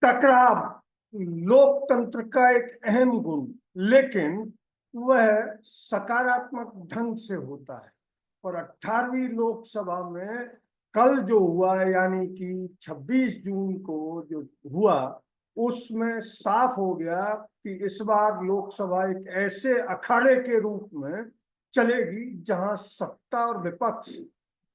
टकराव लोकतंत्र का एक अहम गुण, लेकिन वह सकारात्मक ढंग से होता है। और 18वीं लोकसभा में कल जो हुआ, यानी कि 26 जून को जो हुआ, उसमें साफ हो गया कि इस बार लोकसभा एक ऐसे अखाड़े के रूप में चलेगी जहां सत्ता और विपक्ष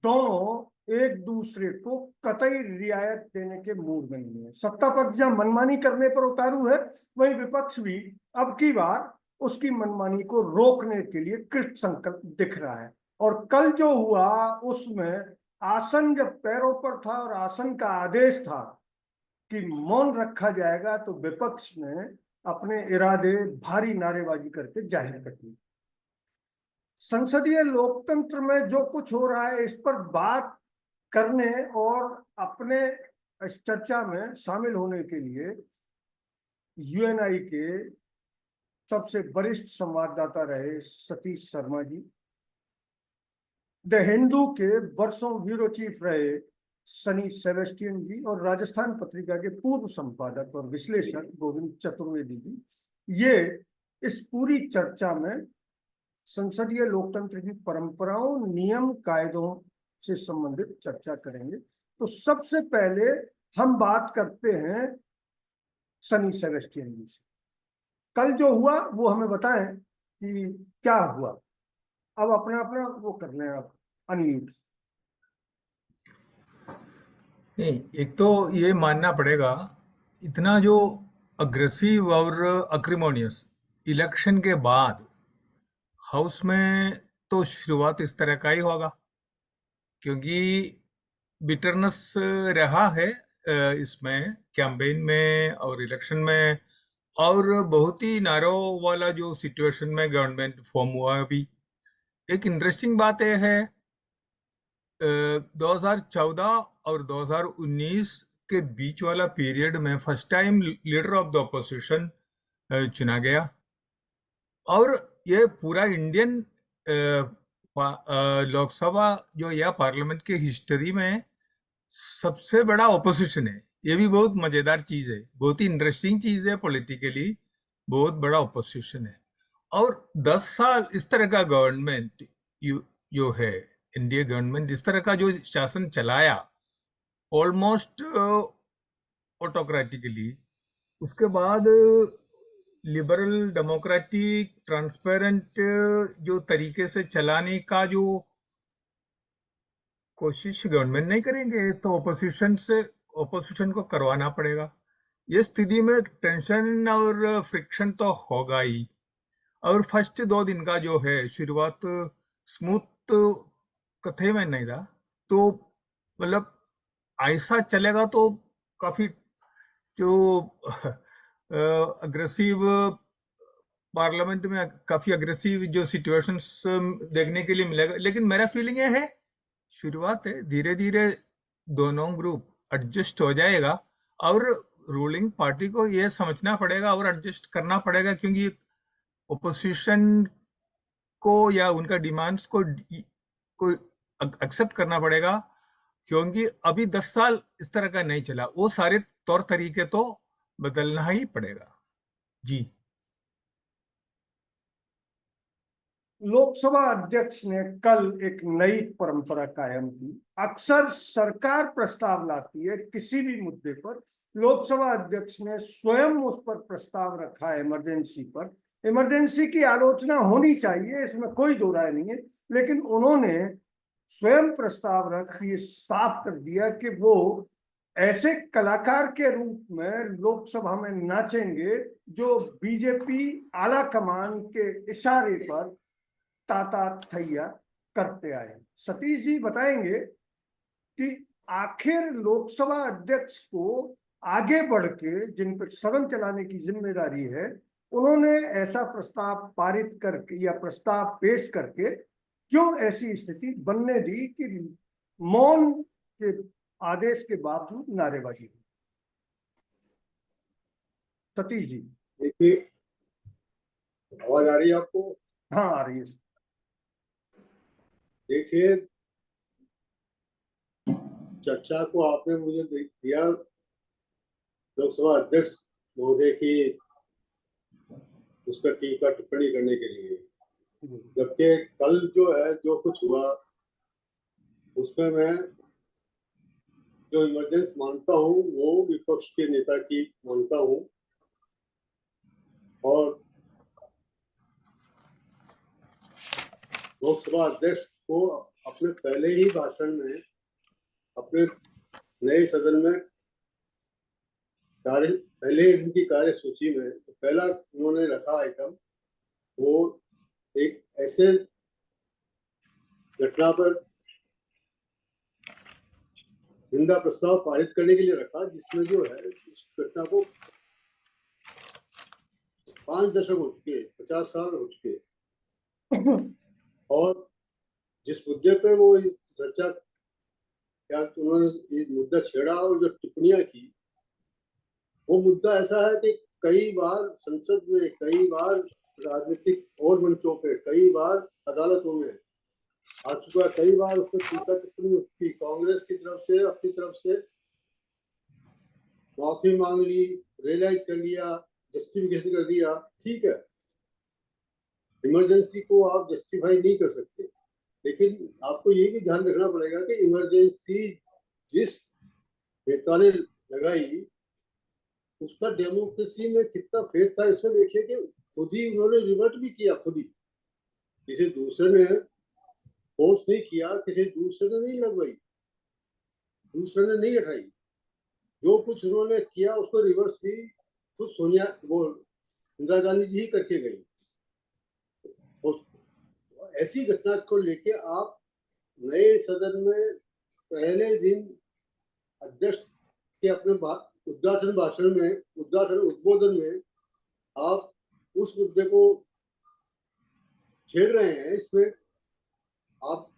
दोनों एक दूसरे को कतई रियायत देने के मूड में नहीं है। सत्ता पक्ष जहां मनमानी करने पर उतारू है, वहीं विपक्ष भी अब की बार उसकी मनमानी को रोकने के लिए कृत संकल्प दिख रहा है। और कल जो हुआ उसमें आसन जब पैरों पर था और आसन का आदेश था कि मौन रखा जाएगा, तो विपक्ष ने अपने इरादे भारी नारेबाजी करके जाहिर कर दिए। संसदीय लोकतंत्र में जो कुछ हो रहा है, इस पर बात करने और अपने इस चर्चा में शामिल होने के लिए यूएनआई के सबसे वरिष्ठ संवाददाता रहे सतीश शर्मा जी, द हिंदू के वर्षों ब्यूरो चीफ रहे सनी सेबेस्टियन जी, और राजस्थान पत्रिका के पूर्व संपादक और विश्लेषक गोविंद चतुर्वेदी जी, ये इस पूरी चर्चा में संसदीय लोकतंत्र की परंपराओं, नियम, कायदों से संबंधित चर्चा करेंगे। तो सबसे पहले हम बात करते हैं सनी सेबेस्टियन जी से। कल जो हुआ वो हमें बताएं कि क्या हुआ। अब अपना अपना वो कर लें, आप अनम्यूट। नहीं, एक तो ये मानना पड़ेगा, इतना जो अग्रेसिव और अक्रिमोनियस इलेक्शन के बाद हाउस में तो शुरुआत इस तरह का ही होगा, क्योंकि बिटरनेस रहा है इसमें कैंपेन में और इलेक्शन में, और बहुत ही नारो वाला जो सिचुएशन में गवर्नमेंट फॉर्म हुआ। अभी एक इंटरेस्टिंग बात यह है, 2014 और 2019 के बीच वाला पीरियड में first time leader of the opposition चुना गया, और ये पूरा इंडियन लोकसभा जो या पार्लियामेंट के हिस्ट्री में सबसे बड़ा ऑपोजिशन है। ये भी बहुत मजेदार चीज है, बहुत ही इंटरेस्टिंग चीज है, पॉलिटिकली बहुत बड़ा ऑपोजिशन है। और 10 साल इस तरह का गवर्नमेंट जो है, इंडिया गवर्नमेंट इस तरह का जो शासन चलाया, ऑलमोस्ट ऑटोक्रेटिकली, उसके बाद लिबरल डेमोक्रेटिक ट्रांसपेरेंट जो तरीके से चलाने का जो कोशिश गवर्नमेंट नहीं करेंगे, तो ऑपोजिशन को करवाना पड़ेगा। ये स्थिति में टेंशन और फ्रिक्शन तो होगा ही। और फर्स्ट 2 दिन का जो है शुरुआत स्मूथ कथे में नहीं रहा, तो मतलब ऐसा चलेगा तो काफी जो अग्रेसिव पार्लियामेंट में काफी अग्रेसिव जो सिचुएशंस देखने के लिए मिलेगा। लेकिन मेरा फीलिंग ये है, शुरुआत है, धीरे धीरे दोनों ग्रुप एडजस्ट हो जाएगा, और रूलिंग पार्टी को ये समझना पड़ेगा और एडजस्ट करना पड़ेगा, क्योंकि ओपोजिशन को या उनका डिमांड्स को एक्सेप्ट करना पड़ेगा, क्योंकि अभी 10 साल इस तरह का नहीं चला, वो सारे तौर तरीके तो बदलना ही पड़ेगा। जी। लोकसभा अध्यक्ष ने कल एक नई परंपरा कायम की। अक्सर सरकार प्रस्ताव लाती है किसी भी मुद्दे पर, लोकसभा अध्यक्ष ने स्वयं उस पर प्रस्ताव रखा है, इमरजेंसी पर। इमरजेंसी की आलोचना होनी चाहिए, इसमें कोई दो राय नहीं है, लेकिन उन्होंने स्वयं प्रस्ताव रख ये साफ कर दिया कि वो ऐसे कलाकार के रूप में लोकसभा में नाचेंगे जो बीजेपी आला कमान के इशारे पर ताता थैया करते आए। सतीश जी बताएंगे कि आखिर लोकसभा अध्यक्ष को आगे बढ़ के जिन पर सदन चलाने की जिम्मेदारी है, उन्होंने ऐसा प्रस्ताव पारित करके या प्रस्ताव पेश करके क्यों ऐसी स्थिति बनने दी कि मौन के आदेश के बावजूद नारेबाजी हुई। सतीश जी। देखिए, आवाज आ रही है आपको? हाँ, आ रही है। देखिए, चर्चा को आपने मुझे दिया लोकसभा अध्यक्ष महोदय की उस पर टीका टिप्पणी करने के लिए, जबकि कल जो है जो कुछ हुआ उसमें मैं जो इमरजेंसी मानता हूँ वो विपक्ष के नेता की मानता हूँ, और लोकसभा अध्यक्ष को अपने पहले ही भाषण में अपने नए सदन में पहले इनकी कार्यसूची में पहला उन्होंने रखा आइटम वो एक ऐसे घटना पर निंदा प्रस्ताव पारित करने के लिए रखा जिसमें जो है इस घटना को 5 दशक हो चुके, 50 साल हो चुके, और जिस मुद्दे पे वो चर्चा क्या उन्होंने ये मुद्दा छेड़ा और जो टिप्पणियां की, वो मुद्दा ऐसा है कि कई बार संसद में, कई बार राजनीतिक और मंचों पे, कई बार अदालतों में आ चुका है, कई बार उस पर टीका टिप्पणी की, कांग्रेस की तरफ से अपनी तरफ से माफी मांग ली, रियलाइज कर लिया, जस्टिफिकेशन कर दिया, ठीक है, इमरजेंसी को आप जस्टिफाई नहीं कर सकते, लेकिन आपको ये भी ध्यान रखना पड़ेगा कि इमरजेंसी जिस नेता ने लगाई उसका डेमोक्रेसी में कितना फेट था इसमें देखिए कि खुद ही उन्होंने रिवर्ट भी किया, खुद ही, किसी दूसरे ने फोर्स नहीं किया, किसी दूसरे ने नहीं लगवाई, दूसरे ने नहीं हटाई, जो कुछ उन्होंने किया उसको रिवर्स भी खुद सोनिया वो इंदिरा गांधी जी ही करके गई। और ऐसी घटना को लेके आप नए सदन में पहले दिन अध्यक्ष के अपने उद्घाटन भाषण में, उद्घाटन उद्बोधन में आप उस मुद्दे को छेड़ रहे हैं। इसमें आप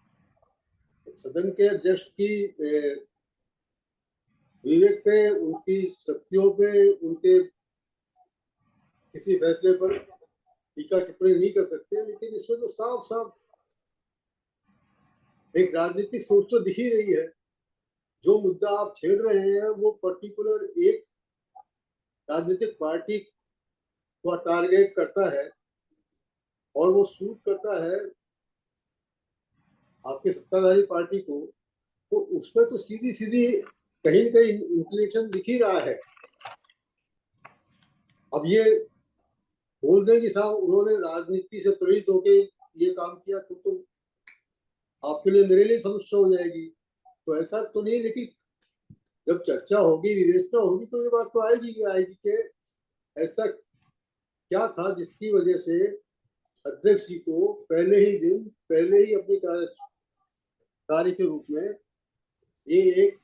सदन के अध्यक्ष की विवेक पे, उनकी शक्तियों पे, उनके किसी फैसले पर टीका टिप्पणी नहीं कर सकते, लेकिन इसमें तो साफ साफ एक राजनीतिक सोच तो दिख ही रही है। जो मुद्दा आप छेड़ रहे हैं वो पर्टिकुलर एक राजनीतिक पार्टी को टारगेट करता है और वो सूट करता है आपकी सत्ताधारी पार्टी को, तो उसमें तो सीधी सीधी कहीं न कहीं इंक्लिनेशन दिख ही रहा है। अब ये बोल दें कि साहब उन्होंने राजनीति से प्रेरित होके ये काम किया तो आपके लिए, मेरे लिए समस्या हो जाएगी, तो ऐसा तो नहीं, लेकिन जब चर्चा होगी, विवेचना होगी, तो ये बात तो आएगी कि ऐसा क्या था जिसकी वजह से अध्यक्ष जी को पहले ही दिन, पहले ही अपनी कार्य के रूप में ये एक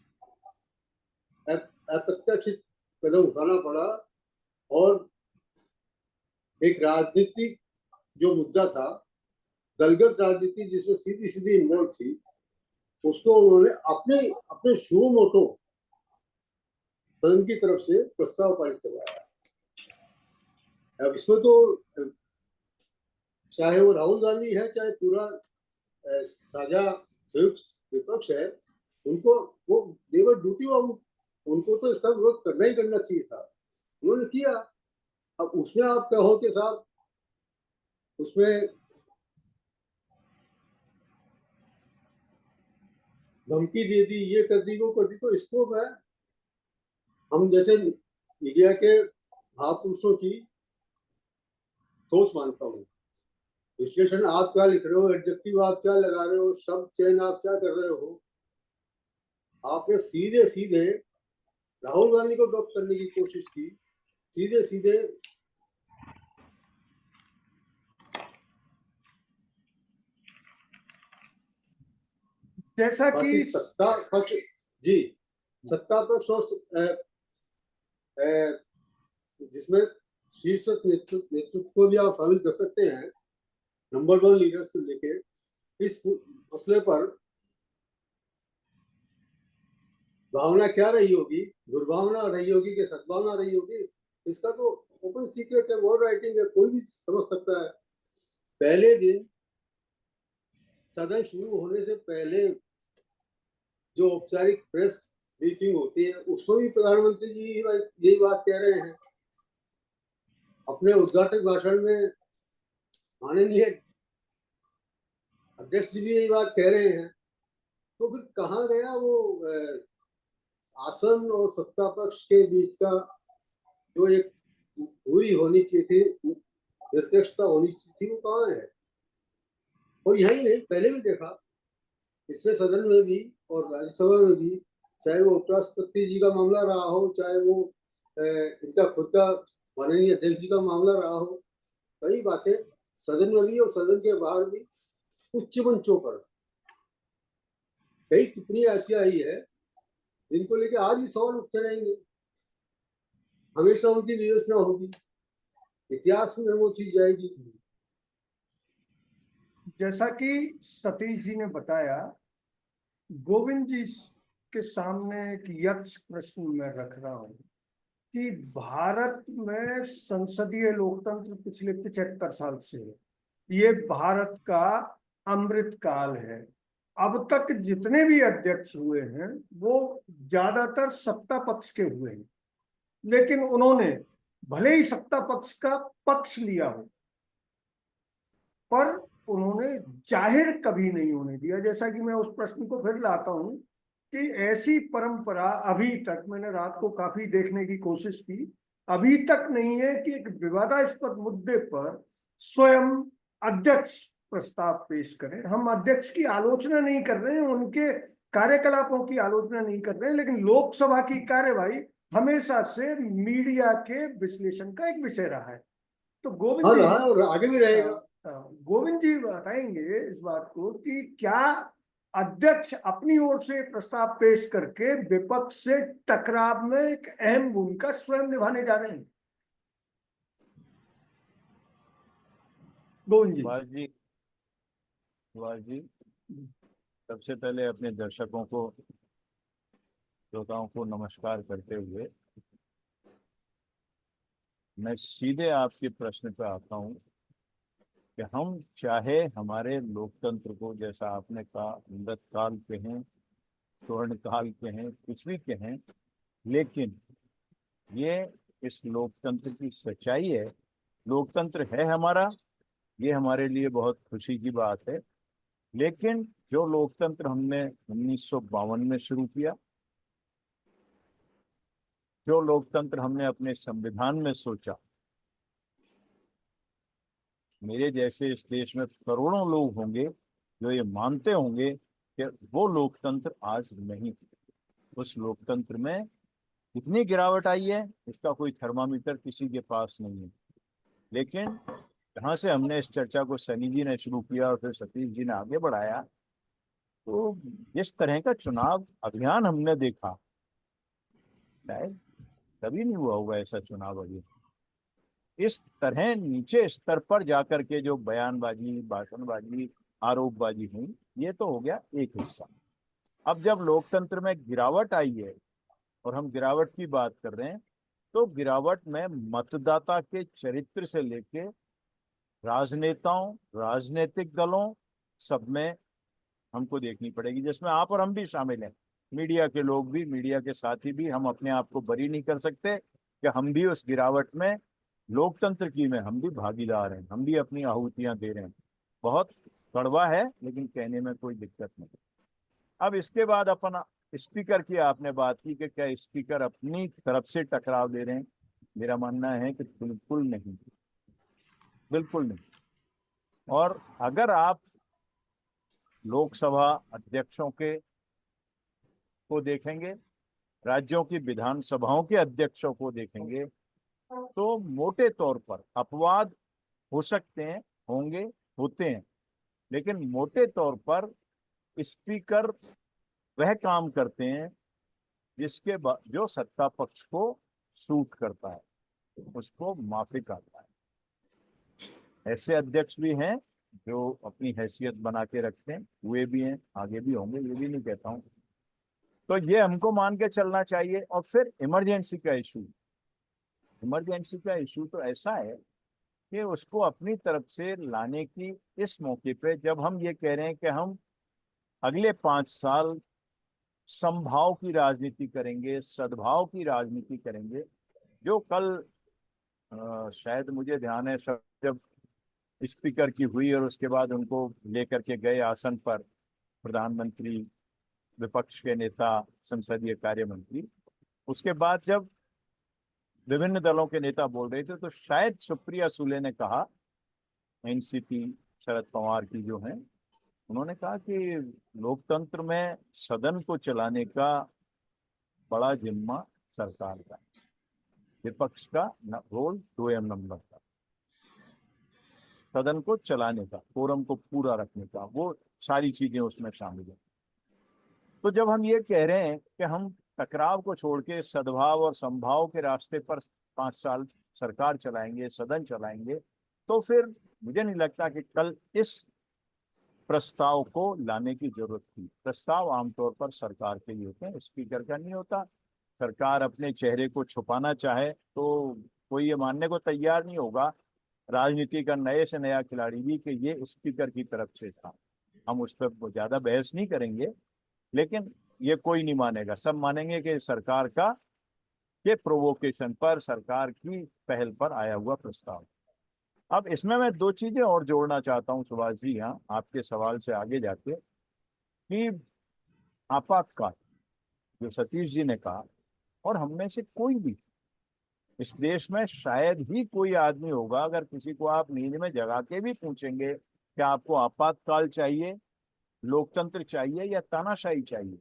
अप्रत्याशित कदम उठाना पड़ा, और एक राजनीतिक जो मुद्दा था, दलगत राजनीति जिसमें सीधी सीधी इन्वॉल्व थी, उसको उन्होंने अपने अपने शो मोटो सदन की तरफ से प्रस्ताव पारित करवाया। अब इसमें तो चाहे वो राहुल गांधी है, चाहे पूरा साझा संयुक्त विपक्ष है, उनको वो देवर ड्यूटी, उनको तो इसका विरोध करना ही करना चाहिए था, उन्होंने किया। अब उसमें आप कहो कि साहब उसमें धमकी दे दी, ये कर दी, वो कर दी, तो इसको मैं, हम जैसे मीडिया के महापुरुषों की सोच मानता हूँ। विश्लेषण आप क्या लिख रहे हो, एडजेक्टिव आप क्या लगा रहे हो, शब्द चयन आप क्या कर रहे हो, आपने सीधे सीधे राहुल गांधी को ड्रॉप करने की कोशिश की, सीधे सीधे जैसा कि सत्ता पक्ष, जी, सत्ता पक्ष और जिसमें शीर्ष नेतृत्व को भी आप शामिल कर सकते हैं, नंबर 1 लीडर से लेके, इस मसले पर भावना क्या रही होगी, दुर्भावना रही होगी कि सद्भावना रही होगी, इसका तो ओपन सीक्रेट है, वर्ड राइटिंग है, कोई भी समझ सकता है। पहले दिन सदन शुरू होने से पहले जो औपचारिक प्रेस मीटिंग होती है, उसमें भी प्रधानमंत्री जी यही बात कह रहे हैं अपने उद्घाटक भाषण में। माननीय अध्यक्ष जी भी यही बात कह रहे हैं। तो फिर कहाँ गया वो आसन और सत्ता पक्ष के बीच का जो एक दूरी होनी चाहिए थी, निरपेक्षता होनी चाहिए थी, वो कहाँ है? और यही नहीं, पहले भी देखा इसमें सदन में भी और राज्यसभा में भी, चाहे वो उपराष्ट्रपति जी का मामला रहा हो, चाहे वो इनका खुद का माननीय अध्यक्ष जी का मामला रहा हो, कई बातें सदन में भी और सदन के बाहर भी उच्च मंचों पर कई टिप्पणियां ऐसी आई है जिनको लेकर आज भी सवाल उठते रहेंगे, हमेशा उनकी विवेचना होगी, इतिहास में वो चीज जाएगी। जैसा कि सतीश जी ने बताया, गोविंद जी के सामने एक यक्ष प्रश्न मैं रख रहा हूं कि भारत में संसदीय लोकतंत्र पिछले 75 साल से है। ये भारत का अमृत काल है। अब तक जितने भी अध्यक्ष हुए हैं वो ज्यादातर सत्ता पक्ष के हुए हैं, लेकिन उन्होंने भले ही सत्ता पक्ष का पक्ष लिया हो, पर उन्होंने जाहिर कभी नहीं होने दिया। जैसा कि मैं उस प्रश्न को फिर लाता हूं कि ऐसी परंपरा अभी तक, मैंने रात को काफी देखने की कोशिश की, अभी तक नहीं है कि एक विवादास्पद मुद्दे पर स्वयं अध्यक्ष प्रस्ताव पेश करें। हम अध्यक्ष की आलोचना नहीं कर रहे हैं, उनके कार्यकलापों की आलोचना नहीं कर रहे हैं, लेकिन लोकसभा की कार्यवाही हमेशा से मीडिया के विश्लेषण का एक विषय रहा है। तो गोविंद हाँ, जी, रहा है और आगे भी रहेगा। गोविंद जी बताएंगे इस बात को कि क्या अध्यक्ष अपनी ओर से प्रस्ताव पेश करके विपक्ष से टकराव में एक अहम भूमिका स्वयं निभाने जा रहे हैं? गोविंद जी। सुभाष जी, सबसे पहले अपने दर्शकों को, श्रोताओं को नमस्कार करते हुए मैं सीधे आपके प्रश्न पर आता हूं कि हम चाहे हमारे लोकतंत्र को, जैसा आपने कहा, अमृत काल कहें, स्वर्ण काल कहें, कुछ भी कहें, लेकिन ये इस लोकतंत्र की सच्चाई है। लोकतंत्र है हमारा, ये हमारे लिए बहुत खुशी की बात है। लेकिन जो लोकतंत्र हमने 1952 में शुरू किया, जो लोकतंत्र हमने अपने संविधान में सोचा, मेरे जैसे इस देश में करोड़ों लोग होंगे जो ये मानते होंगे कि वो लोकतंत्र आज नहीं। उस लोकतंत्र में कितनी गिरावट आई है इसका कोई थर्मामीटर किसी के पास नहीं है। लेकिन जहाँ से हमने इस चर्चा को सनी जी ने शुरू किया और फिर सतीश जी ने आगे बढ़ाया, तो जिस तरह का चुनाव अभियान हमने देखा, शायद कभी नहीं हुआ होगा ऐसा चुनाव अभी। इस तरह नीचे स्तर पर जाकर के जो बयानबाजी, भाषणबाजी, आरोपबाजी हुई, ये तो हो गया एक हिस्सा। अब जब लोकतंत्र में गिरावट आई है और हम गिरावट की बात कर रहे हैं, तो गिरावट में मतदाता के चरित्र से लेके राजनेताओं, राजनीतिक दलों, सब में हमको देखनी पड़ेगी, जिसमें आप और हम भी शामिल हैं। मीडिया के लोग भी, मीडिया के साथी भी। हम अपने आप को बरी नहीं कर सकते कि हम भी उस गिरावट में, लोकतंत्र की में हम भी भागीदार हैं, हम भी अपनी आहुतियां दे रहे हैं। बहुत कड़वा है, लेकिन कहने में कोई दिक्कत नहीं। अब इसके बाद अपन स्पीकर की आपने बात की कि क्या स्पीकर अपनी तरफ से टकराव दे रहे हैं। मेरा मानना है कि बिल्कुल नहीं, बिल्कुल नहीं। और अगर आप लोकसभा अध्यक्षों के को देखेंगे, राज्यों की विधानसभाओं के अध्यक्षों को देखेंगे, तो मोटे तौर पर अपवाद हो सकते हैं, होंगे, होते हैं, लेकिन मोटे तौर पर स्पीकर वह काम करते हैं जिसके जो सत्ता पक्ष को सूट करता है, उसको माफिक आता है। ऐसे अध्यक्ष भी हैं जो अपनी हैसियत बना के रखते हैं, हुए भी हैं, आगे भी होंगे, ये भी नहीं कहता हूं। तो ये हमको मान के चलना चाहिए। और फिर इमरजेंसी का इशू, इमरजेंसी का इशू तो ऐसा है कि उसको अपनी तरफ से लाने की इस मौके पे, जब हम ये कह रहे हैं कि हम अगले 5 साल संभाव की राजनीति करेंगे, सद्भाव की राजनीति करेंगे। जो कल शायद मुझे ध्यान है सब जब स्पीकर की हुई और उसके बाद उनको लेकर के गए आसन पर प्रधानमंत्री, विपक्ष के नेता, संसदीय कार्य मंत्री, उसके बाद जब विभिन्न दलों के नेता बोल रहे थे तो शायद सुप्रिया सुले ने कहा, एनसीपी शरद पवार की जो है, उन्होंने कहा कि लोकतंत्र में सदन को चलाने का बड़ा जिम्मा सरकार का, विपक्ष का रोल 2 नंबर का, सदन को चलाने का, कोरम को पूरा रखने का, वो सारी चीजें उसमें शामिल है। तो जब हम ये कह रहे हैं कि हम टकराव को छोड़ के सद्भाव और संभाव के रास्ते पर 5 साल सरकार चलाएंगे, सदन चलाएंगे, तो फिर मुझे नहीं लगता कि कल इस प्रस्ताव को लाने की जरूरत थी। प्रस्ताव आमतौर पर सरकार के लिए होते हैं, स्पीकर का नहीं होता। सरकार अपने चेहरे को छुपाना चाहे तो कोई ये मानने को तैयार नहीं होगा, राजनीति का नए से नया खिलाड़ी भी, कि ये स्पीकर की तरफ से था। हम उस पर ज्यादा बहस नहीं करेंगे, लेकिन ये कोई नहीं मानेगा। सब मानेंगे कि सरकार का के प्रोवोकेशन पर, सरकार की पहल पर आया हुआ प्रस्ताव। अब इसमें मैं 2 चीजें और जोड़ना चाहता हूं सुभाष जी, यहाँ आपके सवाल से आगे जाके, कि आपातकाल जो सतीश जी ने कहा, और हम में से कोई भी इस देश में शायद ही कोई आदमी होगा, अगर किसी को आप नींद में जगा के भी पूछेंगे कि आपको आपातकाल चाहिए, लोकतंत्र चाहिए या तानाशाही चाहिए,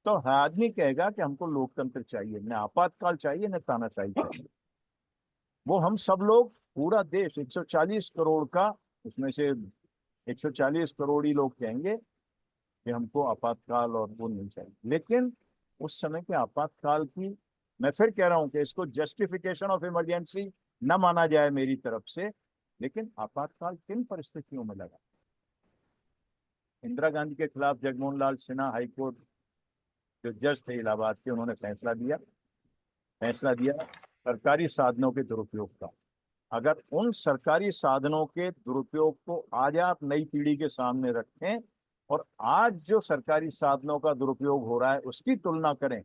तो हर आदमी कहेगा कि हमको लोकतंत्र चाहिए, न आपातकाल चाहिए न तानाशाही चाहिए। वो हम सब लोग, पूरा देश 140 करोड़ का, उसमें से 140 करोड़ ही लोग कहेंगे कि हमको आपातकाल और वो नहीं चाहिए। लेकिन उस समय के आपातकाल की, मैं फिर कह रहा हूं कि इसको जस्टिफिकेशन ऑफ इमरजेंसी न माना जाए मेरी तरफ से, लेकिन आपातकाल किन परिस्थितियों में लगा? इंदिरा गांधी के खिलाफ जगमोहन लाल सिन्हा हाईकोर्ट जो जज थे इलाहाबाद के, उन्होंने फैसला दिया सरकारी साधनों के दुरुपयोग का। अगर उन सरकारी साधनों के दुरुपयोग को आज आप नई पीढ़ी के सामने रखें और आज जो सरकारी साधनों का दुरुपयोग हो रहा है उसकी तुलना करें,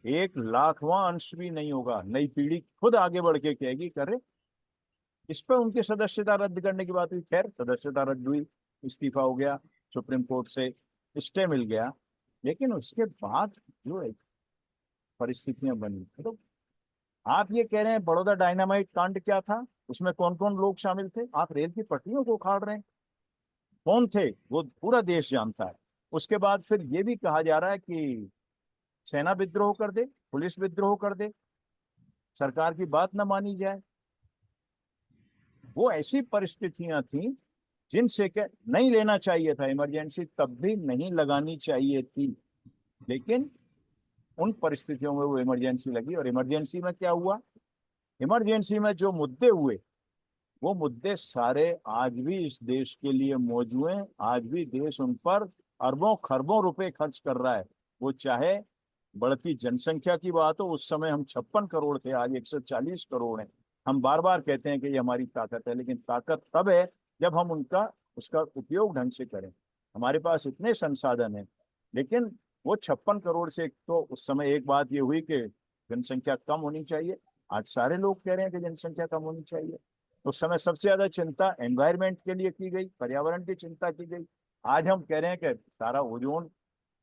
1,00,000वां अंश भी नहीं होगा। नई पीढ़ी खुद आगे बढ़ के कहेगी, करे इस पर उनकी सदस्यता रद्द करने की बात हुई। खैर, सदस्यता रद्द हुई, इस्तीफा हो गया, सुप्रीम कोर्ट से स्टे मिल गया, लेकिन उसके बाद जो परिस्थितियां बनी, तो आप ये कह रहे हैं बड़ौदा डायनामाइट कांड क्या था, उसमें कौन कौन लोग शामिल थे? आप रेल की पटरियों को उखाड़ रहे हैं, कौन थे वो पूरा देश जानता है। उसके बाद फिर ये भी कहा जा रहा है कि सेना विद्रोह कर दे, पुलिस विद्रोह कर दे, सरकार की बात न मानी जाए। वो ऐसी परिस्थितियां थी जिनसे के नहीं लेना चाहिए था, इमरजेंसी तब भी नहीं लगानी चाहिए थी, लेकिन उन परिस्थितियों में वो इमरजेंसी लगी। और इमरजेंसी में क्या हुआ? इमरजेंसी में जो मुद्दे हुए, वो मुद्दे सारे आज भी इस देश के लिए मौजूद हैं। आज भी देश उन पर अरबों खरबों रुपए खर्च कर रहा है। वो चाहे बढ़ती जनसंख्या की बात हो, उस समय हम 56 करोड़ थे, आज 140 करोड़ हैं। हम बार बार कहते हैं कि ये हमारी ताकत है, लेकिन ताकत तब है जब हम उसका उपयोग ढंग से करें। हमारे पास इतने संसाधन हैं, लेकिन वो 56 करोड़ से, तो उस समय एक बात ये हुई कि जनसंख्या कम होनी चाहिए। आज सारे लोग कह रहे हैं कि जनसंख्या कम होनी चाहिए। उस समय सबसे ज्यादा चिंता एनवायरमेंट के लिए की गई, पर्यावरण की चिंता की गई। आज हम कह रहे हैं कि सारा ओजोन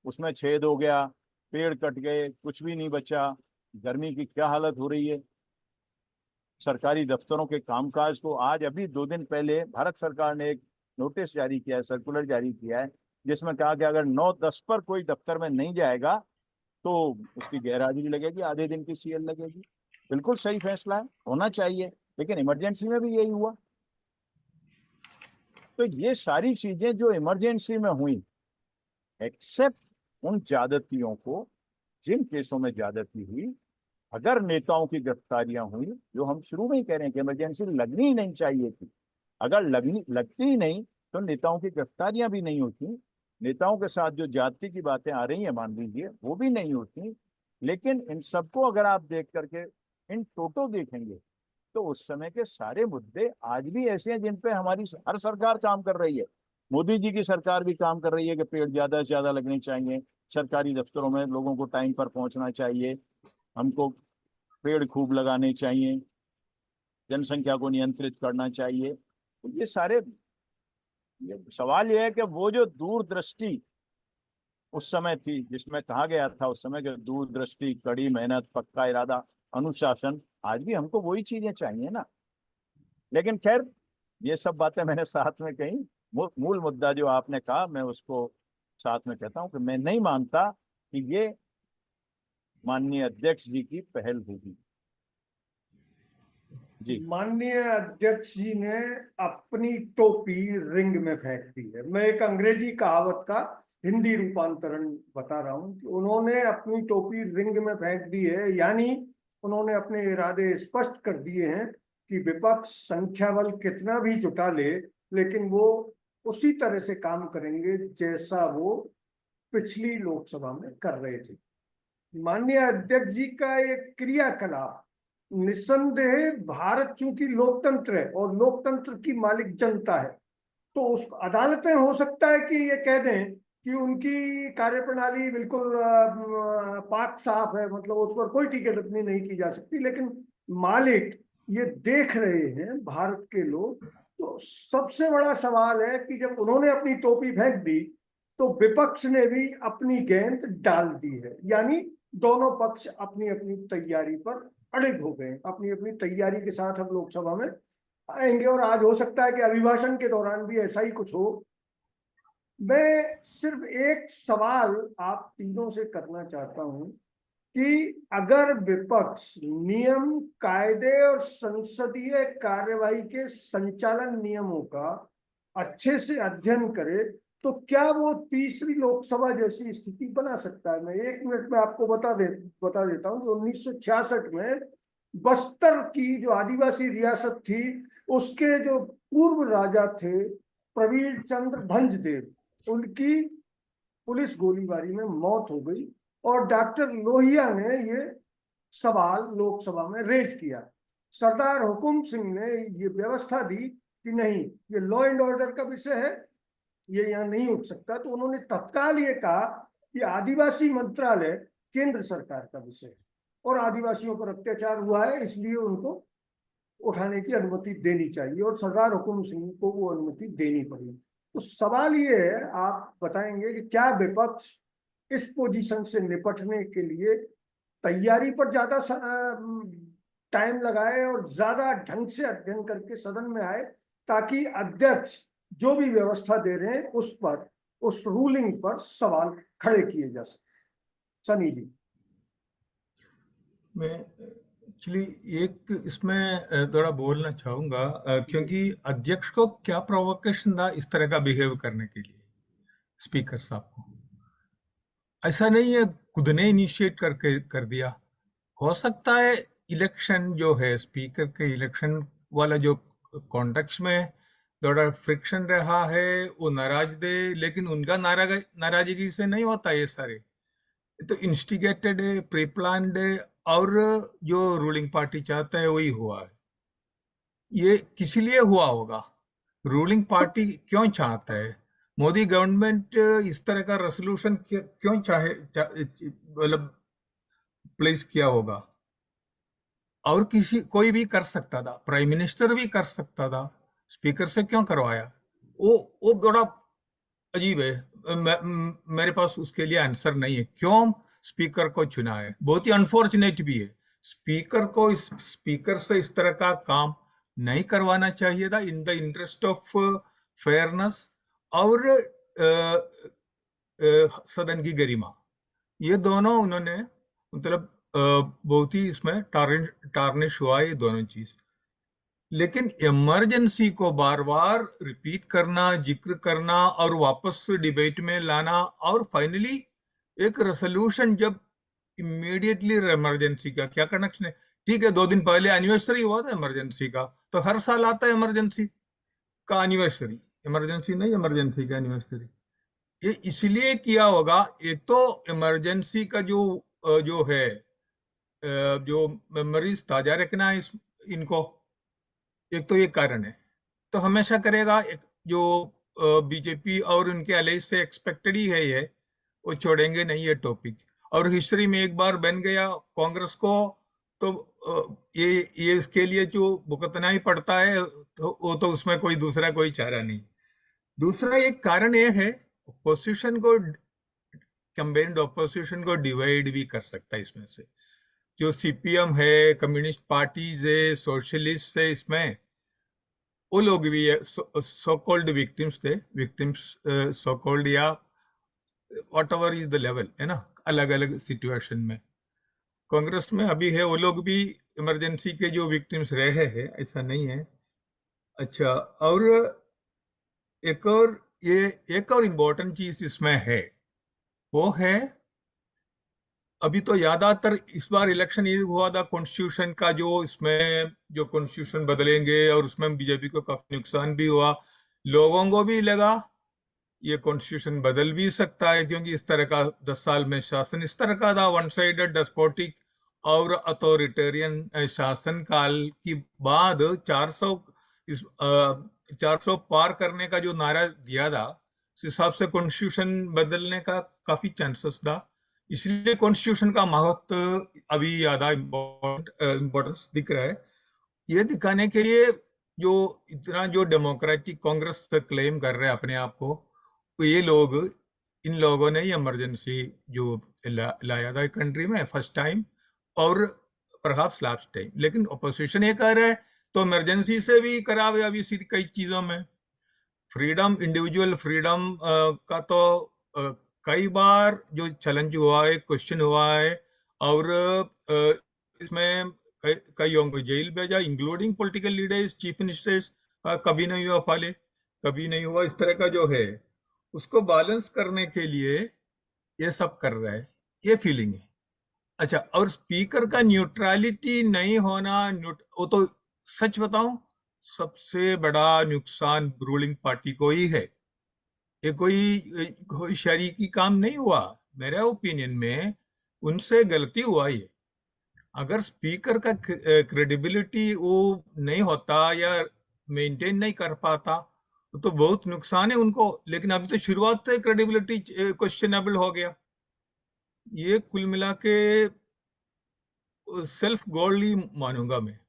उसमें छेद हो गया, पेड़ कट गए, कुछ भी नहीं बचा, गर्मी की क्या हालत हो रही है। सरकारी दफ्तरों के कामकाज को, आज अभी 2 दिन पहले भारत सरकार ने एक नोटिस जारी किया है, सर्कुलर जारी किया है, जिसमें कहा कि अगर 9-10 पर कोई दफ्तर में नहीं जाएगा तो उसकी गैरहाजिरी लगेगी, आधे दिन की सीएल लगेगी। बिल्कुल सही फैसला है, होना चाहिए, लेकिन इमरजेंसी में भी यही हुआ। तो ये सारी चीजें जो इमरजेंसी में हुई, एक्सेप्ट उन ज्यादतियों को, जिन केसों में ज्यादती हुई, अगर नेताओं की गिरफ्तारियां हुई, जो हम शुरू में ही कह रहे हैं कि इमरजेंसी लगनी ही नहीं चाहिए थी, अगर लगती ही नहीं तो नेताओं की गिरफ्तारियां भी नहीं होती, नेताओं के साथ जो जाति की बातें आ रही हैं मान लीजिए, वो भी नहीं होती। लेकिन इन सबको अगर आप देख करके इन टोटो देखेंगे तो उस समय के सारे मुद्दे आज भी ऐसे हैं जिन पे हमारी हर सरकार काम कर रही है। मोदी जी की सरकार भी काम कर रही है कि पेड़ ज्यादा से ज्यादा लगने चाहिए, सरकारी दफ्तरों में लोगों को टाइम पर पहुंचना चाहिए, हमको पेड़ खूब लगाने चाहिए, जनसंख्या को नियंत्रित करना चाहिए। तो ये सारे, ये सवाल ये है कि वो जो दूरदृष्टि उस समय थी, जिसमें कहा गया था उस समय कि दूरदृष्टि, कड़ी मेहनत, पक्का इरादा, अनुशासन, आज भी हमको वही चीजें चाहिए ना। लेकिन खैर, ये सब बातें मैंने साथ में कही। मूल मुद्दा जो आपने कहा, मैं उसको साथ में कहता हूं कि मैं नहीं मानता कि ये माननीय अध्यक्ष जी की पहल होगी। जी। माननीय अध्यक्ष जी ने अपनी टोपी रिंग में फेंक दी है। मैं एक अंग्रेजी कहावत का हिंदी रूपांतरण बता रहा हूं कि उन्होंने अपनी टोपी रिंग में फेंक दी है, यानी उन्होंने अपने इरादे स्पष्ट कर दिए हैं कि विपक्ष संख्या बल कितना भी जुटा ले, लेकिन वो उसी तरह से काम करेंगे जैसा वो पिछली लोकसभा में कर रहे थे। माननीय अध्यक्ष जी का एक क्रियाकलाप निस्संदेह, भारत चूंकि लोकतंत्र है और लोकतंत्र की मालिक जनता है, तो उस अदालतें हो सकता है कि ये कह दें कि उनकी कार्यप्रणाली बिल्कुल पाक साफ है, मतलब उस पर कोई टीका टिप्पणी नहीं की जा सकती, लेकिन मालिक ये देख रहे हैं भारत के लोग। तो सबसे बड़ा सवाल है कि जब उन्होंने अपनी टोपी फेंक दी तो विपक्ष ने भी अपनी गेंद डाल दी है, यानी दोनों पक्ष अपनी अपनी तैयारी पर अड़िग हो गए, अपनी अपनी तैयारी के साथ हम लोकसभा में आएंगे। और आज हो सकता है कि अभिभाषण के दौरान भी ऐसा ही कुछ हो। मैं सिर्फ एक सवाल आप तीनों से करना चाहता हूं कि अगर विपक्ष नियम, कायदे और संसदीय कार्यवाही के संचालन नियमों का अच्छे से अध्ययन करे तो क्या वो तीसरी लोकसभा जैसी स्थिति बना सकता है? मैं 1 मिनट में आपको बता देता हूं कि 1966 में बस्तर की जो आदिवासी रियासत थी, उसके जो पूर्व राजा थे प्रवीण चंद्र भंजदेव, उनकी पुलिस गोलीबारी में मौत हो गई और डॉक्टर लोहिया ने ये सवाल लोकसभा में रेज किया। सरदार हुकुम सिंह ने ये व्यवस्था दी कि नहीं, ये लॉ एंड ऑर्डर का विषय है, ये यहाँ नहीं उठ सकता। तो उन्होंने तत्काल ये कहा कि आदिवासी मंत्रालय केंद्र सरकार का विषय है और आदिवासियों पर अत्याचार हुआ है, इसलिए उनको उठाने की अनुमति देनी चाहिए, और सरदार हुकुम सिंह को वो अनुमति देनी पड़ी। तो सवाल ये है, आप बताएंगे कि क्या विपक्ष इस पोजीशन से निपटने के लिए तैयारी पर ज्यादा टाइम लगाए और ज्यादा ढंग से अध्ययन करके सदन में आए, ताकि अध्यक्ष जो भी व्यवस्था दे रहे हैं उस पर, उस रूलिंग पर सवाल खड़े किए जा सके। सनी जी। मैं एक्चुअली एक इसमें थोड़ा बोलना चाहूंगा, क्योंकि अध्यक्ष को क्या प्रोवोकेशन था इस तरह का बिहेव करने के लिए स्पीकर साहब को? ऐसा नहीं है खुद ने इनिशिएट करके कर दिया। हो सकता है इलेक्शन जो है, स्पीकर के इलेक्शन वाला जो कॉन्टेक्स्ट में थोड़ा फ्रिक्शन रहा है, वो नाराज दे, लेकिन उनका नाराजगी से नहीं होता ये सारे, तो इंस्टिगेटेड है, प्री प्लान्ड है, और जो रूलिंग पार्टी चाहता है वही हुआ है। ये किस लिए हुआ होगा? रूलिंग पार्टी क्यों चाहता है? मोदी गवर्नमेंट इस तरह का रेसोल्यूशन क्यों मतलब प्लेस किया होगा? और कोई भी कर सकता था, प्राइम मिनिस्टर भी कर सकता था, स्पीकर से क्यों करवाया? वो बड़ा अजीब है। मेरे पास उसके लिए आंसर नहीं है क्यों स्पीकर को चुना है। बहुत ही अनफॉर्चुनेट भी है, स्पीकर से इस तरह का काम नहीं करवाना चाहिए था in the interest of fairness और सदन की गरिमा। ये दोनों उन्होंने मतलब बहुत ही इसमें टार्निश हुआ ये दोनों चीज। लेकिन इमरजेंसी को बार बार रिपीट करना, जिक्र करना और वापस डिबेट में लाना, और फाइनली एक रेसोल्यूशन जब इमीडिएटली इमरजेंसी का क्या कनेक्शन है? ठीक है, 2 दिन पहले एनिवर्सरी हुआ था इमरजेंसी का, तो हर साल आता है इमरजेंसी का एनिवर्सरी, इमरजेंसी नहीं, इमरजेंसी का एनिवर्सरी। ये इसलिए किया होगा, एक तो इमरजेंसी का जो है जो मेमोरीज ताजा रखना है इनको, एक तो ये कारण है। तो हमेशा करेगा, एक जो बीजेपी और उनके अलाइज से एक्सपेक्टेड ही है ये, वो छोड़ेंगे नहीं ये टॉपिक। और हिस्ट्री में एक बार बन गया कांग्रेस को, तो ये इसके लिए जो भुगतना ही पड़ता है, तो वो तो उसमें कोई दूसरा कोई चारा नहीं। दूसरा एक कारण ये है, अपोजिशन को, कंबाइंड अपोजिशन को डिवाइड भी कर सकता है इसमें से। जो सीपीएम है, कम्युनिस्ट पार्टीज है, सोशलिस्ट है, इसमें वो लोग भी सो कॉल्ड विक्टिम्स थे, विक्टिम्स सो कॉल्ड, या what ever is the level, है ना, अलग अलग सिचुएशन में। कांग्रेस में अभी है, वो लोग भी इमरजेंसी के जो विक्टिम्स रहे हैं, ऐसा नहीं है। अच्छा, और एक और एक और इम्पोर्टेंट चीज इसमें है, वो है अभी तो ज्यादातर इस बार इलेक्शन ये हुआ था कॉन्स्टिट्यूशन का, जो इसमें जो कॉन्स्टिट्यूशन बदलेंगे, और उसमें बीजेपी को काफी नुकसान भी हुआ। लोगों को भी लगा ये कॉन्स्टिट्यूशन बदल भी सकता है, क्योंकि इस तरह का 10 साल में शासन इस तरह का था, वन साइडेड डेस्पोटिक और अथॉरिटेरियन शासन काल की बाद 400 इस 400 पार करने का जो नारा दिया था, उस हिसाब से कॉन्स्टिट्यूशन बदलने का काफी चांसेस था। इसलिए कॉन्स्टिट्यूशन का महत्व अभी ज्यादा इम्पोर्टेंस दिख रहा है। ये दिखाने के लिए जो इतना जो डेमोक्रेटिक कांग्रेस क्लेम कर रहे हैं अपने आप को, तो ये लोग, इन लोगों ने ही इमरजेंसी जो लाया था कंट्री में फर्स्ट टाइम, और परहैप्स लास्ट टाइम। लेकिन अपोजिशन ये कह रहा है तो इमरजेंसी से भी करा हुआ अभी कई चीजों में फ्रीडम, इंडिविजुअल फ्रीडम का तो कई बार जो चैलेंज हुआ है, क्वेश्चन हुआ है, और इसमें कई लोगों को जेल भेजा, including political leaders, chief ministers. कभी नहीं हुआ फाले, कभी नहीं हुआ, इस तरह का जो है उसको बैलेंस करने के लिए ये सब कर रहा है, ये फीलिंग है। अच्छा, और स्पीकर का न्यूट्रलिटी नहीं होना, वो तो सच बताऊं, सबसे बड़ा नुकसान रूलिंग पार्टी को ही है। ये कोई शरीकी काम नहीं हुआ, मेरे ओपिनियन में उनसे गलती हुआ ये। अगर स्पीकर का क्रेडिबिलिटी वो नहीं होता या मेंटेन नहीं कर पाता, तो बहुत नुकसान है उनको। लेकिन अभी तो शुरुआत से क्रेडिबिलिटी क्वेश्चनेबल हो गया। ये कुल मिला के सेल्फ गोल ही मानूंगा मैं।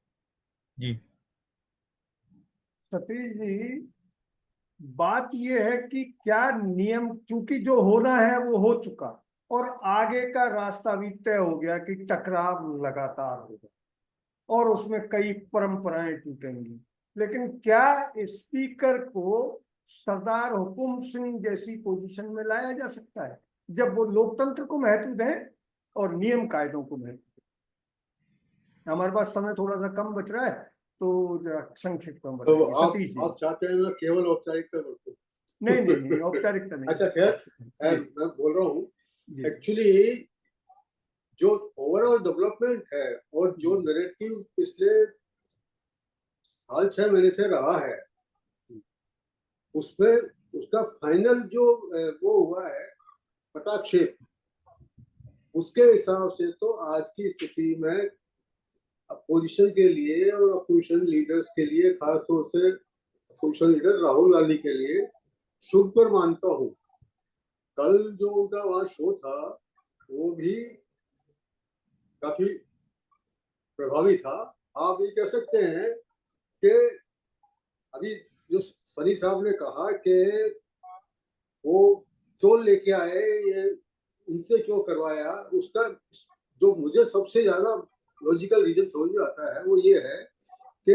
जी सतीश जी, बात यह है कि क्या नियम, चूंकि जो होना है वो हो चुका, और आगे का रास्ता भी तय हो गया कि टकराव लगातार होगा और उसमें कई परंपराएं टूटेंगी। लेकिन क्या स्पीकर को सरदार हुकुम सिंह जैसी पोजीशन में लाया जा सकता है, जब वो लोकतंत्र को महत्व दें और नियम कायदों को महत्व दें? हमारे पास समय थोड़ा सा कम बच रहा है, तो जरा संक्षिप्त में तो बताइए सतीश जी। आप चाहते हैं ना केवल औपचारिकता बरतूं? नहीं नहीं नहीं, औपचारिकता नहीं। अच्छा, खैर मैं बोल रहा हूँ, एक्चुअली जो ओवरऑल डेवलपमेंट है और जो नैरेटिव पिछले हाल 6 महीने से रहा है, उसमें उसका फाइनल जो वो हुआ है पटाक्षेप, उसके हिसाब से तो आज की स्थिति में अपोजिशन के लिए और अपोजिशन लीडर्स के लिए, खास तौर से अपोजिशन लीडर राहुल गांधी के लिए शुभ पर मानता हूँ। कल जो उनका वहां शो था वो भी काफी प्रभावी था। आप ये कह सकते हैं कि अभी जो सनी साहब ने कहा कि वो क्यों लेके आए, ये इनसे क्यों करवाया, उसका जो मुझे सबसे ज्यादा लॉजिकल रीजन समझ में आता है वो ये है कि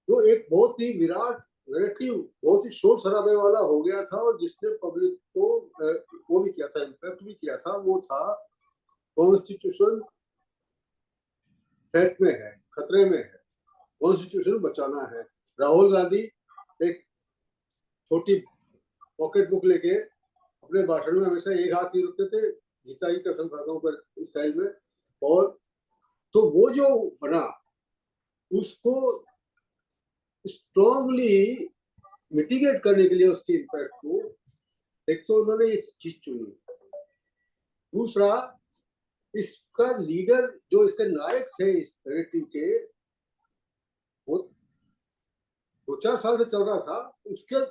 जो एक बहुत ही विराट नैरेटिव, बहुत ही शोर शराबे वाला हो गया था, और जिसने पब्लिक को वो भी किया था, इम्पैक्ट भी किया था, वो था कॉन्स्टिट्यूशन थ्रेट में है, खतरे में है, कॉन्स्टिट्यूशन बचाना है। राहुल गांधी एक छोटी पॉकेट बुक लेके अपने भाषण में हमेशा एक हाथ ही रखते थे, गीता की कसम खाता हूं पर इस साइड में, और तो वो जो बना उसको स्ट्रॉन्गली मिटिगेट करने के लिए, उसके इम्पैक्ट को, एक तो उन्होंने ये चीज चुनी। दूसरा, इसका लीडर जो इसके नायक थे इस नैरेटिव के, वो 2-4 साल से चल रहा था, उसके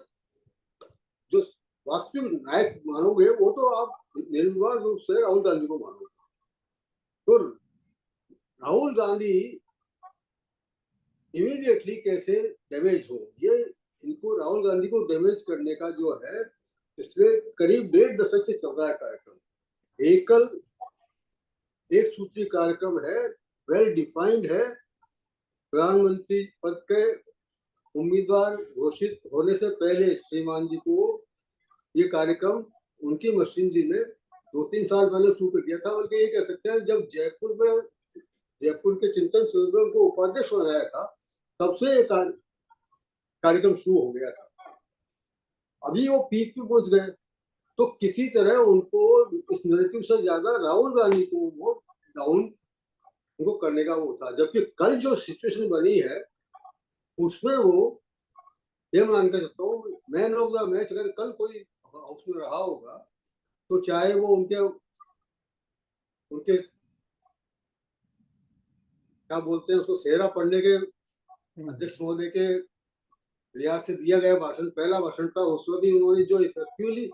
जो वास्तविक नायक मानोगे वो तो आप निर्विवाद रूप से राहुल गांधी को मानोगे। तो राहुल गांधी इमीडिएटली कैसे डैमेज हो, ये इनको राहुल गांधी को डैमेज करने का जो है, इसमें करीब 1.5 दशक से चल रहा है कार्यक्रम। एकल एक सूत्री कार्यक्रम है, वेल डिफाइंड है। प्रधानमंत्री पद के उम्मीदवार घोषित होने से पहले श्रीमान जी को ये कार्यक्रम उनकी मशीनरी ने 2-3 साल पहले शुरू कर दिया था। बल्कि ये कह सकते हैं जब जयपुर के चिंतन शिविर को उपाध्यक्ष बनाया था तब से ये कार्यक्रम शुरू हो गया था। अभी वो पीक पे पहुंच गए, तो किसी तरह उनको इस नैरेटिव से ज्यादा राहुल गांधी को वो डाउन उनको करने का वो था। जबकि कल जो सिचुएशन बनी है उसमें वो ये मान कर सकता हूँ मैन ऑफ द मैच अगर कल कोई हाउस में रहा होगा तो चाहे वो उनके क्या बोलते हैं उसको, सेहरा पढ़ने के अध्यक्ष महोदय के लिहाज से दिया गया भाषण, पहला भाषण था, उसमें भी उन्होंने जो इफेक्टिवली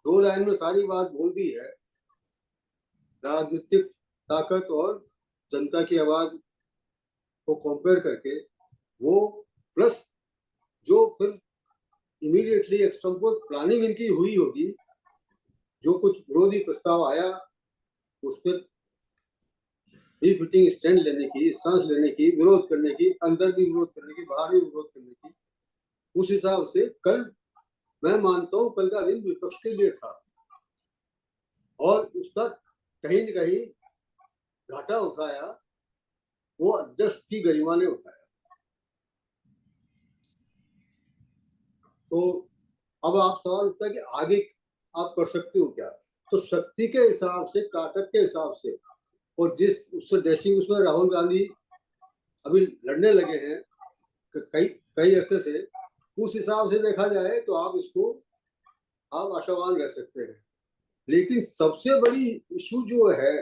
2 लाइन में सारी बात बोल दी है, राजनीतिक ताकत और जनता की आवाज को कंपेयर करके, वो प्लस जो फिर इमीडिएटली एक्सटेम्पोर प्लानिंग इनकी हुई होगी, जो कुछ विरोधी प्रस्ताव आया उस पर फिटिंग स्टैंड लेने की, सांस लेने की, विरोध करने की, अंदर भी विरोध करने की, बाहर भी विरोध करने की, उस हिसाब से कल मैं मानता हूं कल का दिन विपक्ष के लिए था और उसका कहीं न कहीं घाटा उठाया वो अध्यक्ष की गरिमा ने उठाया। तो अब आप सवाल उठता है कि आगे आप कर सकते हो क्या? तो शक्ति के हिसाब से, ताकत के हिसाब से और जिस उससे ड्रेसिंग उसमें राहुल गांधी अभी लड़ने लगे हैं कई अरसे से, उस हिसाब से देखा जाए तो आप इसको आप आशावान रह सकते हैं। लेकिन सबसे बड़ी इशू जो है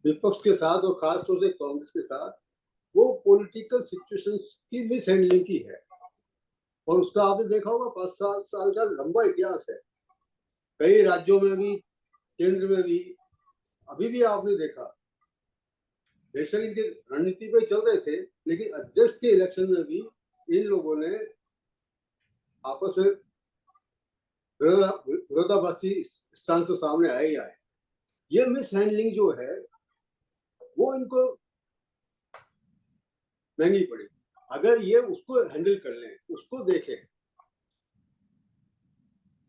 विपक्ष के साथ और खासतौर से कांग्रेस के साथ, वो पॉलिटिकल सिचुएशन की मिस हैंडलिंग की है। और उसका आपने देखा होगा 5-7 साल का लंबा इतिहास है, कई राज्यों में भी, केंद्र में भी। अभी भी आपने देखा बेशक इनकी रणनीति पे चल रहे थे, लेकिन अध्यक्ष के इलेक्शन में भी इन लोगों ने आपस में विरोधाभासी स्थान से सामने आए ही आए। ये मिस हैंडलिंग जो है वो इनको महंगी पड़ी। अगर ये उसको हैंडल कर लें, उसको देखें,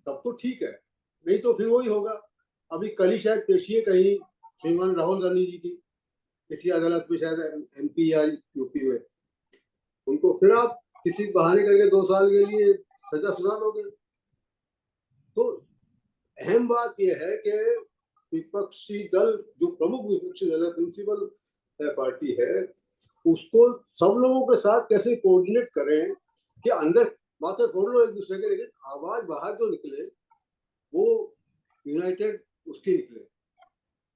तब तो ठीक है, नहीं तो फिर वही होगा। अभी कल ही शायद पेशी है कहीं श्रीमान राहुल गांधी जी की किसी अदालत में, शायद MP या UP में, उनको फिर आप किसी बहाने करके 2 साल के लिए सजा सुना दोगे। तो अहम बात यह है कि विपक्षी दल, जो प्रमुख विपक्षी दल है, प्रिंसिपल पार्टी है, उसको सब लोगों के साथ कैसे कोऑर्डिनेट करें कि अंदर माथे फोड़ लो एक दूसरे के, लेकिन आवाज बाहर जो निकले वो यूनाइटेड उसकी निकले,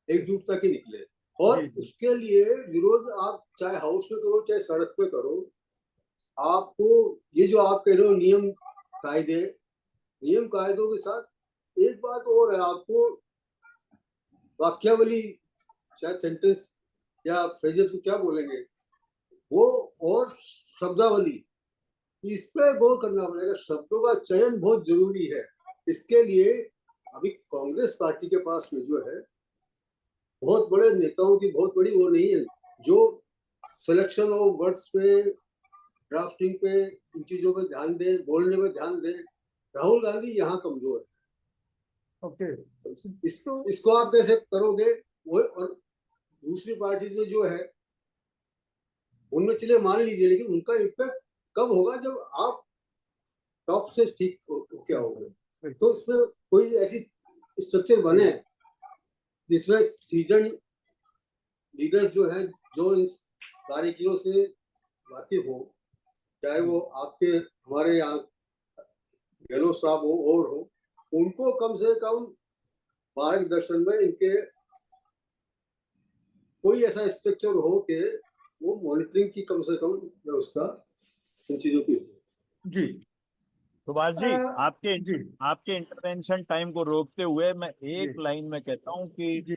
एकजुटता की निकले। और उसके लिए विरोध आप चाहे हाउस में करो चाहे सड़क पे करो, आपको ये जो आप कह रहे हो नियम कायदों के साथ एक बात और है, आपको वाक्यावली, शायद सेंटेंस या फ्रेजेस को क्या बोलेंगे वो, और शब्दावली, इस पे गौर करना पड़ेगा। शब्दों का चयन बहुत जरूरी है। इसके लिए अभी कांग्रेस पार्टी के पास में जो है बहुत बड़े नेताओं की बहुत बड़ी वो नहीं है जो सिलेक्शन ऑफ वर्ड्स पे, ड्राफ्टिंग पे, इन चीजों पे ध्यान दे, बोलने में ध्यान दे। राहुल गांधी यहाँ कमजोर है। ओके, इसको आप कैसे करोगे? वो और दूसरी पार्टीज में जो है उनमें चलिए मान लीजिए, लेकिन उनका इम्पैक्ट कब होगा जब आप टॉप से ठीक क्या होगा। तो उसमें कोई ऐसी स्ट्रक्चर बने जिसमें सीजन लीडर्स जो है, जो इस बारीकियों से वाकिफ हो, चाहे वो आपके हमारे यहाँ गहलोत साहब हो और हो, उनको कम से कम मार्गदर्शन में इनके कोई ऐसा स्ट्रक्चर हो कि वो मॉनिटरिंग की कम से कम व्यवस्था इन चीजों की हो। जी, सुभाष जी, जी आपके इंटरवेंशन टाइम को रोकते हुए मैं एक जी लाइन में कहता हूं कि जी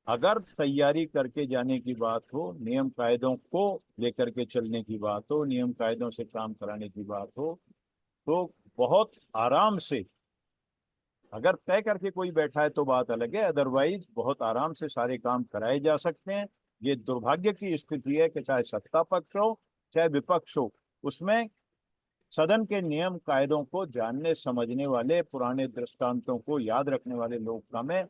अगर तैयारी करके जाने की बात हो, नियम कायदों को लेकर के चलने की बात हो, नियम कायदों से काम कराने की बात हो, तो बहुत आराम से, अगर तय करके कोई बैठा है तो बात अलग है, अदरवाइज बहुत आराम से सारे काम कराए जा सकते हैं। ये दुर्भाग्य की स्थिति है कि चाहे सत्ता पक्ष हो चाहे विपक्ष हो, उसमें सदन के नियम कायदों को जानने समझने वाले, पुराने दृष्टांतों को याद रखने वाले लोग कम है।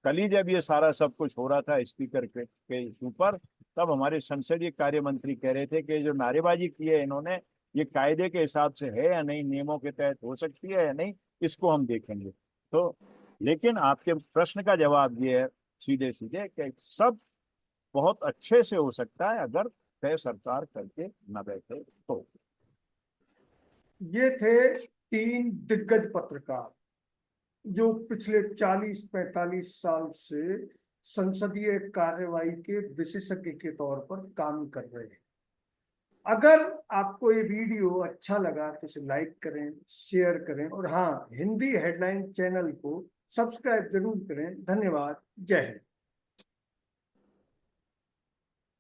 कल ही जब ये सारा सब कुछ हो रहा था स्पीकर के इशू पर, तब हमारे संसदीय कार्य मंत्री कह रहे थे कि जो नारेबाजी की है इन्होंने, ये कायदे के हिसाब से है या नहीं, नियमों के तहत हो सकती है या नहीं, इसको हम देखेंगे। तो लेकिन आपके प्रश्न का जवाब ये है सीधे सीधे कि सब बहुत अच्छे से हो सकता है अगर तय सरकार करके न बैठे तो। ये थे 3 दिग्गज पत्रकार जो पिछले 40-45 साल से संसदीय कार्यवाही के विशेषज्ञ के तौर पर काम कर रहे हैं। अगर आपको ये वीडियो अच्छा लगा तो इसे लाइक करें, शेयर करें और हाँ, हिंदी हेडलाइन चैनल को सब्सक्राइब जरूर करें। धन्यवाद। जय हिंद।